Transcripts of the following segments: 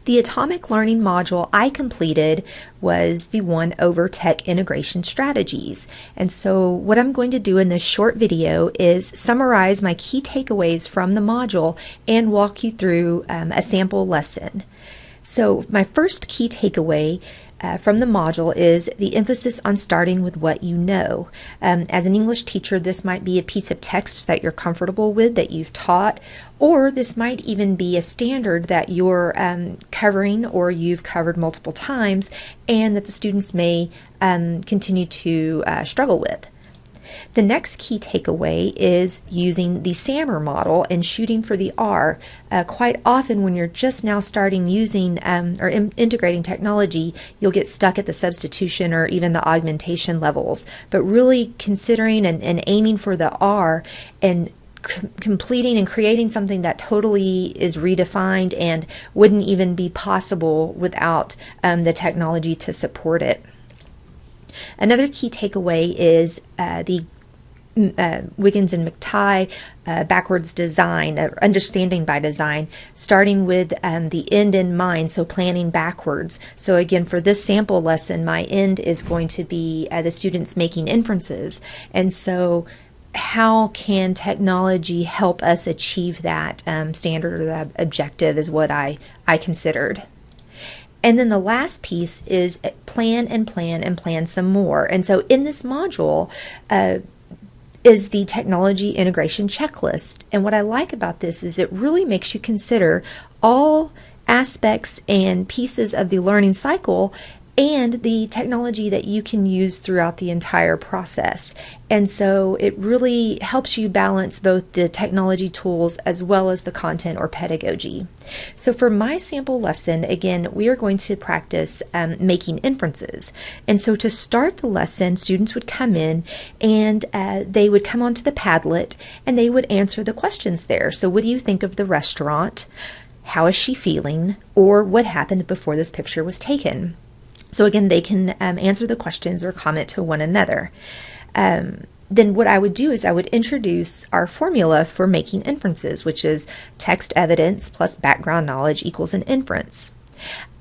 The atomic learning module I completed was the one over tech integration strategies. And so what I'm going to do in this short video is summarize my key takeaways from the module and walk you through a sample lesson. So my first key takeaway from the module is the emphasis on starting with what you know. As an English teacher, this might be a piece of text that you're comfortable with, that you've taught, or this might even be a standard that you're covering or you've covered multiple times and that the students may continue to struggle with. The next key takeaway is using the SAMR model and shooting for the R. Quite often when you're just now starting using or integrating technology, you'll get stuck at the substitution or even the augmentation levels. But really considering and aiming for the R and completing and creating something that totally is redefined and wouldn't even be possible without the technology to support it. Another key takeaway is the Wiggins and McTighe backwards design, understanding by design, starting with the end in mind, so planning backwards. So again, for this sample lesson, my end is going to be the students making inferences. And so how can technology help us achieve that standard or that objective is what I considered. And then the last piece is plan and plan and plan some more. And so in this module is the technology integration checklist. And what I like about this is it really makes you consider all aspects and pieces of the learning cycle and the technology that you can use throughout the entire process. And so it really helps you balance both the technology tools as well as the content or pedagogy. So for my sample lesson, again, we are going to practice making inferences. And so to start the lesson, students would come in and they would come onto the Padlet and they would answer the questions there. So what do you think of the restaurant? How is she feeling? Or what happened before this picture was taken? So again, they can answer the questions or comment to one another. Then what I would do is I would introduce our formula for making inferences, which is text evidence plus background knowledge equals an inference.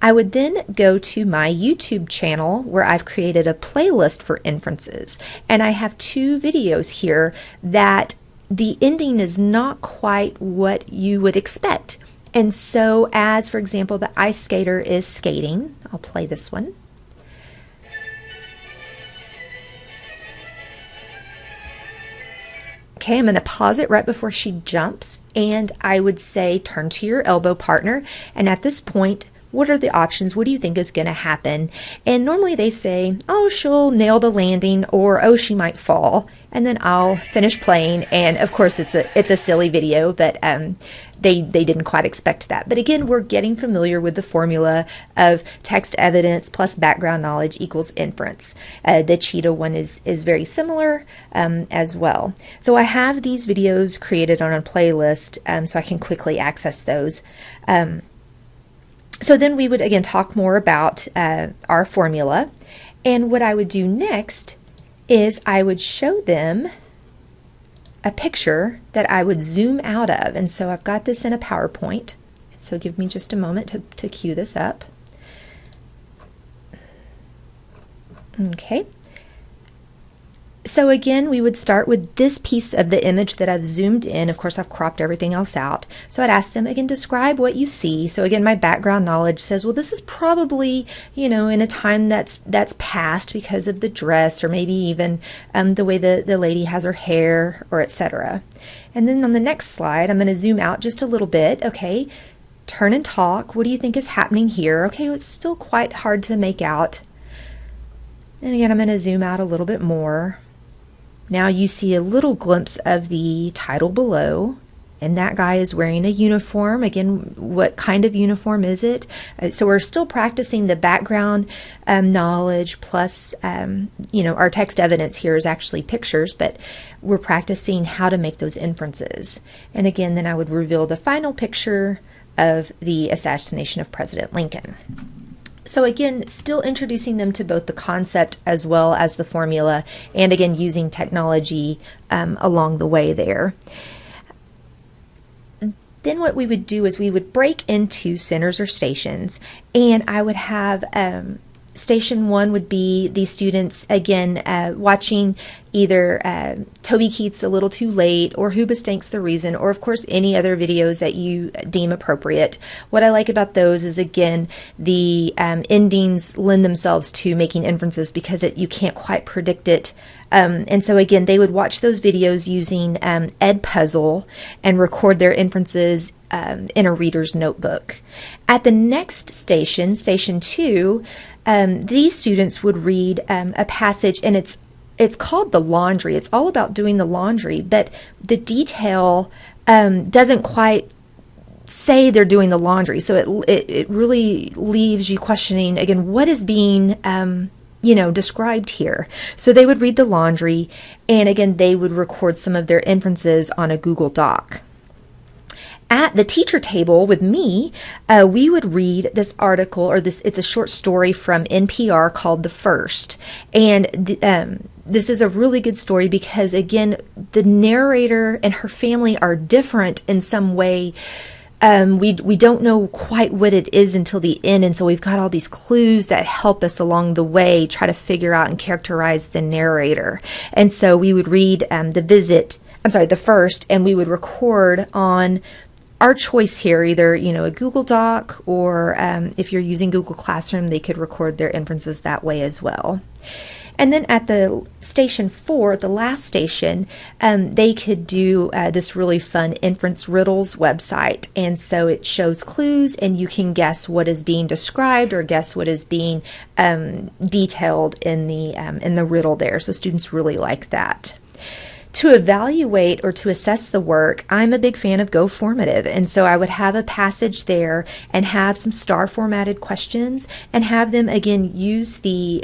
I would then go to my YouTube channel where I've created a playlist for inferences. And I have two videos here that the ending is not quite what you would expect. And so as, for example, the ice skater is skating, I'll play this one. Okay, I'm going to pause it right before she jumps, and I would say turn to your elbow partner, and at this point, what are the options? What do you think is going to happen? And normally they say, oh, she'll nail the landing, or oh, she might fall, and then I'll finish playing. And of course, it's a silly video, but they didn't quite expect that. But again, we're getting familiar with the formula of text evidence plus background knowledge equals inference. The cheetah one is very similar as well. So I have these videos created on a playlist so I can quickly access those. So then we would again talk more about our formula, and what I would do next is I would show them a picture that I would zoom out of. And so I've got this in a PowerPoint, so give me just a moment to cue this up. Okay. So again, we would start with this piece of the image that I've zoomed in. Of course, I've cropped everything else out. So I'd ask them, again, describe what you see. So again, my background knowledge says, well, this is probably, you know, in a time that's past because of the dress or maybe even the way the lady has her hair or etc. And then on the next slide, I'm going to zoom out just a little bit. Okay, turn and talk. What do you think is happening here? Okay, well, it's still quite hard to make out. And again, I'm going to zoom out a little bit more. Now you see a little glimpse of the title below, and that guy is wearing a uniform. Again, what kind of uniform is it? So we're still practicing the background knowledge plus, you know, our text evidence here is actually pictures, but we're practicing how to make those inferences. And again, then I would reveal the final picture of the assassination of President Lincoln. So again, still introducing them to both the concept as well as the formula, and again, using technology along the way there. Then what we would do is we would break into centers or stations, and I would have Station 1 would be the students, again, watching either Toby Keith's A Little Too Late or Hoobastank's The Reason, or of course any other videos that you deem appropriate. What I like about those is, again, the endings lend themselves to making inferences because you can't quite predict it. And so again, they would watch those videos using Edpuzzle and record their inferences in a reader's notebook. At the next station, Station 2, these students would read a passage, and it's called the laundry. It's all about doing the laundry, but the detail doesn't quite say they're doing the laundry. So it really leaves you questioning, again, what is being described here. So they would read the laundry, and again, they would record some of their inferences on a Google Doc. At the teacher table with me, we would read this article, or it's a short story from NPR called The First. And this is a really good story because, again, the narrator and her family are different in some way. We don't know quite what it is until the end, and so we've got all these clues that help us along the way try to figure out and characterize the narrator. And so we would read The First, and we would record on our choice here, either a Google Doc, or if you're using Google Classroom, they could record their inferences that way as well. And then at the Station 4, the last station, they could do this really fun Inference Riddles website. And so it shows clues, and you can guess what is being described or guess what is being detailed in the riddle there. So students really like that. To evaluate or to assess the work, I'm a big fan of Go Formative, and so I would have a passage there and have some star formatted questions and have them again use the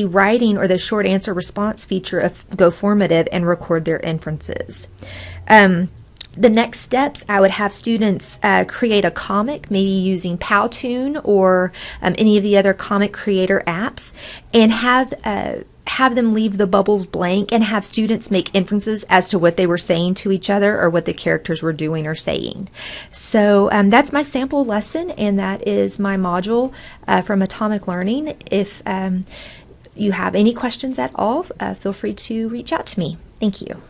writing or the short answer response feature of Go Formative and record their inferences. The next steps, I would have students create a comic, maybe using Powtoon or any of the other comic creator apps, and have them leave the bubbles blank and have students make inferences as to what they were saying to each other or what the characters were doing or saying. So that's my sample lesson, and that is my module from Atomic Learning. If you have any questions at all, feel free to reach out to me. Thank you.